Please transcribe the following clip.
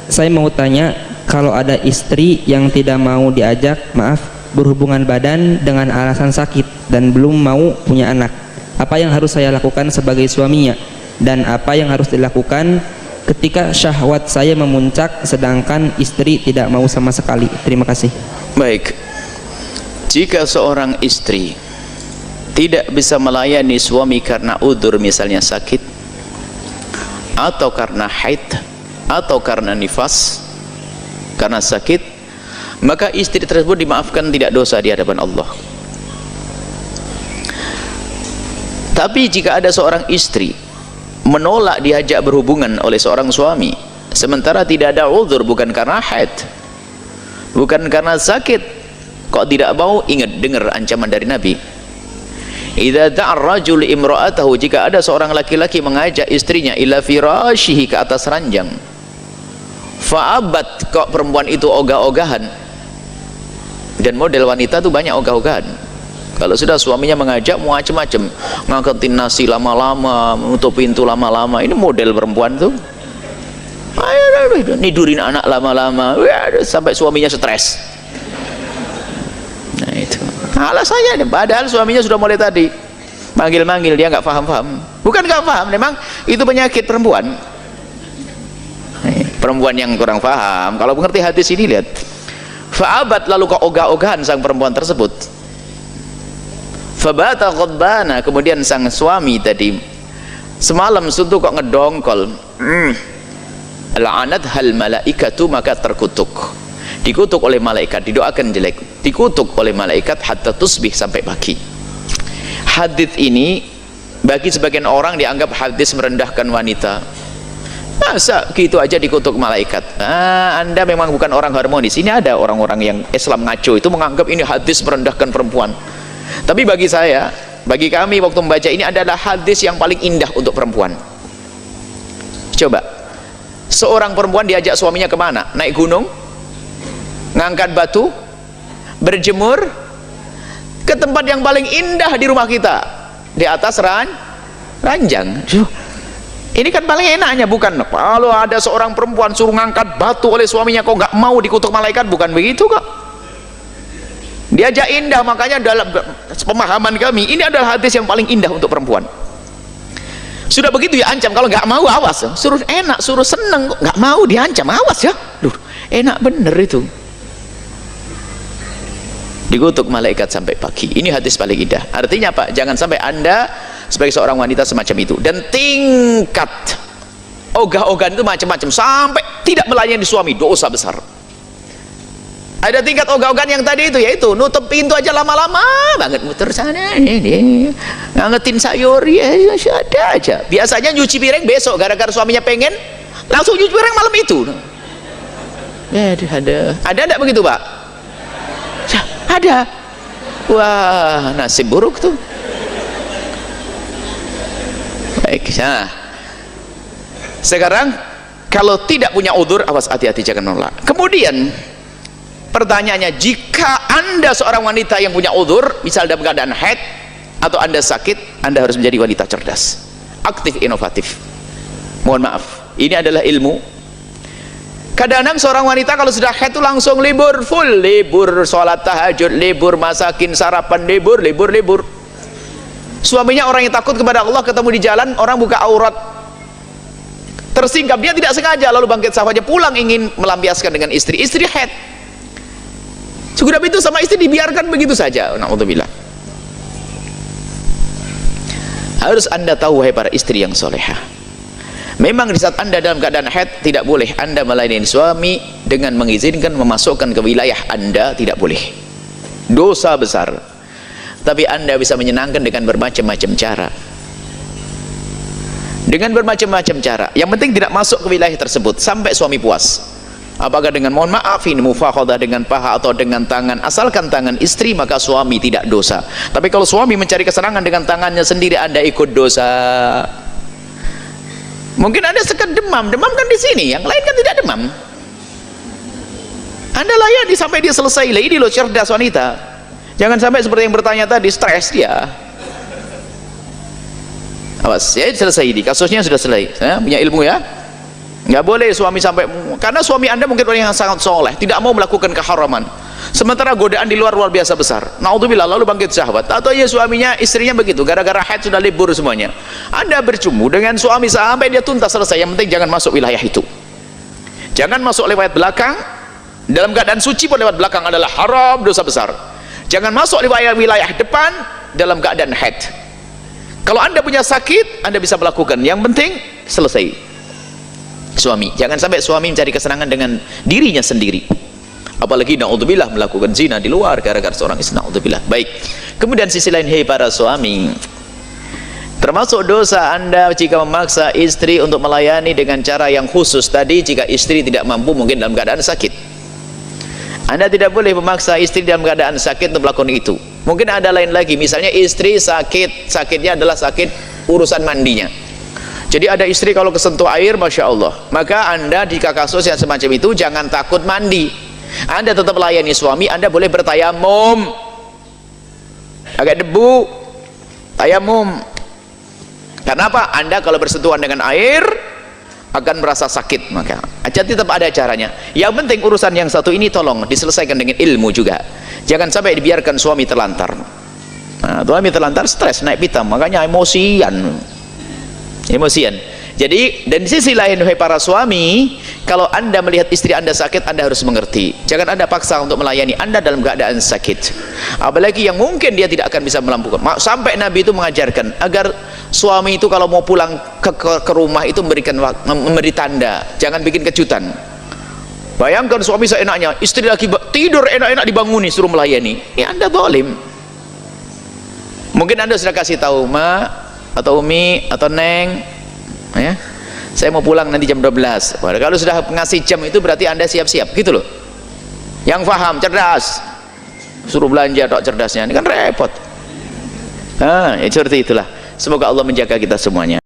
saya mau tanya, kalau ada istri yang tidak mau diajak, berhubungan badan dengan alasan sakit dan belum mau punya anak, apa yang harus saya lakukan sebagai suaminya? Dan apa yang harus dilakukan ketika syahwat saya memuncak sedangkan istri tidak mau sama sekali? Terima kasih. Baik, jika seorang istri tidak bisa melayani suami karena udzur, misalnya sakit atau karena haid atau karena nifas, karena sakit, maka istri tersebut dimaafkan, tidak dosa di hadapan Allah. Tapi jika ada seorang istri menolak diajak berhubungan oleh seorang suami sementara tidak ada udzur, bukan karena haid, bukan karena sakit, kok tidak mau, ingat dengar ancaman dari Nabi. Idza da'a ar-rajul imra'atahu, jika ada seorang laki-laki mengajak istrinya ila firashihi, ke atas ranjang, fa'abat, kok perempuan itu ogah-ogahan, dan model wanita tuh banyak ogah-ogahan. Kalau sudah suaminya mengajak macam-macam, ngangkatin nasi lama-lama, menutup pintu lama-lama, ini model perempuan tuh. Nidurin anak lama-lama, sampai suaminya stres. Nah itu alasannya, padahal suaminya sudah mulai tadi manggil-manggil, dia nggak paham-paham. Bukan nggak paham, memang itu penyakit perempuan. Perempuan yang kurang paham. Kalau mengerti hadis ini, lihat, fa'abat, lalu kok ogah-ogahan sang perempuan tersebut. Fabata ghadbana, kemudian sang suami tadi semalam suntuk kok ngedongkol. La'anat hal malaikatu, maka terkutuk, dikutuk oleh malaikat, didoakan jelek, dikutuk oleh malaikat hatta tusbih, sampai pagi. Hadis ini bagi sebagian orang dianggap hadis merendahkan wanita. Masa gitu aja dikutuk malaikat? Anda memang bukan orang harmonis. Ini ada orang-orang yang Islam ngaco itu menganggap ini hadis merendahkan perempuan. Tapi bagi saya, bagi kami waktu membaca ini adalah hadis yang paling indah untuk perempuan. Coba, seorang perempuan diajak suaminya kemana? Naik gunung, ngangkat batu, berjemur, ke tempat yang paling indah di rumah kita, di atas ranjang. Ini kan paling enaknya, bukan? Kalau ada seorang perempuan suruh ngangkat batu oleh suaminya, kok nggak mau, dikutuk malaikat, bukan begitu kok. Diajak indah, makanya dalam pemahaman kami ini adalah hadis yang paling indah untuk perempuan. Sudah begitu ya ancam, kalau nggak mau awas. Suruh enak, suruh seneng, nggak mau diancam, awas ya. Duh, enak bener itu. Dikutuk malaikat sampai pagi. Ini hadis paling indah. Artinya apa? Jangan sampai Anda sebagai seorang wanita semacam itu. Dan tingkat ogah-ogahan itu macam-macam, sampai tidak melayani suami, dosa besar. Ada tingkat ogah-ogahan yang tadi itu, yaitu nutup pintu aja lama-lama banget, muter sana ini ngangetin sayur, ya ada aja. Biasanya nyuci piring besok, gara-gara suaminya pengen langsung nyuci piring malam itu. Ada enggak begitu, Pak? Ada. Wah, nasib buruk tuh. Baik, nah sekarang kalau tidak punya udzur, awas, hati-hati, jangan menolak. Kemudian pertanyaannya, jika Anda seorang wanita yang punya udzur, misal dalam keadaan haid atau Anda sakit, Anda harus menjadi wanita cerdas, aktif, inovatif. Mohon maaf, ini adalah ilmu. Kadang-kadang seorang wanita kalau sudah haid itu langsung libur, full libur, sholat tahajud libur, masakin sarapan libur. Suaminya orang yang takut kepada Allah, ketemu di jalan orang buka aurat, tersingkap, dia tidak sengaja, lalu bangkit sahabatnya, pulang ingin melampiaskan dengan istri haid. Sudah itu sama istri dibiarkan begitu saja. Na'udzubillah. Harus Anda tahu, wahai para istri yang solehah, memang di saat Anda dalam keadaan haid, tidak boleh Anda melayani suami dengan mengizinkan memasukkan ke wilayah Anda, tidak boleh. Dosa besar. Tapi Anda bisa menyenangkan dengan bermacam-macam cara. Dengan bermacam-macam cara. Yang penting tidak masuk ke wilayah tersebut sampai suami puas. Apakah dengan, mohon maaf, ini mufakhadah dengan paha atau dengan tangan, asalkan tangan istri, maka suami tidak dosa. Tapi kalau suami mencari kesenangan dengan tangannya sendiri, Anda ikut dosa. Mungkin Anda sekedar demam kan di sini, yang lain kan tidak demam. Anda layani sampai dia selesai. Ini loh cerdas wanita. Jangan sampai seperti yang bertanya tadi, stres dia. Awas, ya selesai, ini kasusnya sudah selesai. Saya punya ilmu ya. Nggak boleh suami sampai, karena suami Anda mungkin orang yang sangat soleh, tidak mau melakukan keharaman, sementara godaan di luar biasa besar, naudzubillah, lalu bangkit syahwat, atau ya suaminya, istrinya begitu, gara-gara haid sudah libur semuanya, Anda bercumbu dengan suami sampai dia tuntas selesai. Yang penting jangan masuk wilayah itu, jangan masuk lewat belakang. Dalam keadaan suci pun lewat belakang adalah haram, dosa besar. Jangan masuk wilayah depan dalam keadaan haid. Kalau Anda punya sakit, Anda bisa melakukan, yang penting selesai. Suami, jangan sampai suami mencari kesenangan dengan dirinya sendiri, apalagi naudzubillah melakukan zina di luar gara-gara seorang istri, naudzubillah. Baik, kemudian sisi lain, hei para suami, termasuk dosa Anda jika memaksa istri untuk melayani dengan cara yang khusus tadi. Jika istri tidak mampu, mungkin dalam keadaan sakit, Anda tidak boleh memaksa istri dalam keadaan sakit untuk melakukan itu. Mungkin ada lain lagi, misalnya istri sakit, sakitnya adalah sakit urusan mandinya. Jadi ada istri kalau kesentuh air, Masya Allah, maka Anda jika kasus yang semacam itu jangan takut mandi, Anda tetap melayani suami. Anda boleh bertayamum, agak debu, tayamum. Karena apa? Anda kalau bersentuhan dengan air akan merasa sakit, maka tetap ada caranya. Yang penting urusan yang satu ini tolong diselesaikan dengan ilmu juga. Jangan sampai dibiarkan suami terlantar. Nah, suami terlantar stres, naik pitam, makanya emosian. Jadi, dan di sisi lain, wahai para suami, kalau Anda melihat istri Anda sakit, Anda harus mengerti. Jangan Anda paksa untuk melayani Anda dalam keadaan sakit, apalagi yang mungkin dia tidak akan bisa melampaukan. Sampai Nabi itu mengajarkan agar suami itu kalau mau pulang ke rumah itu memberi tanda, jangan bikin kejutan. Bayangkan suami seenaknya, istri lagi tidur enak-enak dibanguni suruh melayani, ya Anda zalim. Mungkin Anda sudah kasih tahu, Ma atau Umi atau Neng, ya, saya mau pulang nanti jam 12. Kalau sudah ngasih jam itu berarti Anda siap-siap gitu loh. Yang paham, cerdas, suruh belanja tok cerdasnya, ini kan repot. Ya seperti itulah. Semoga Allah menjaga kita semuanya.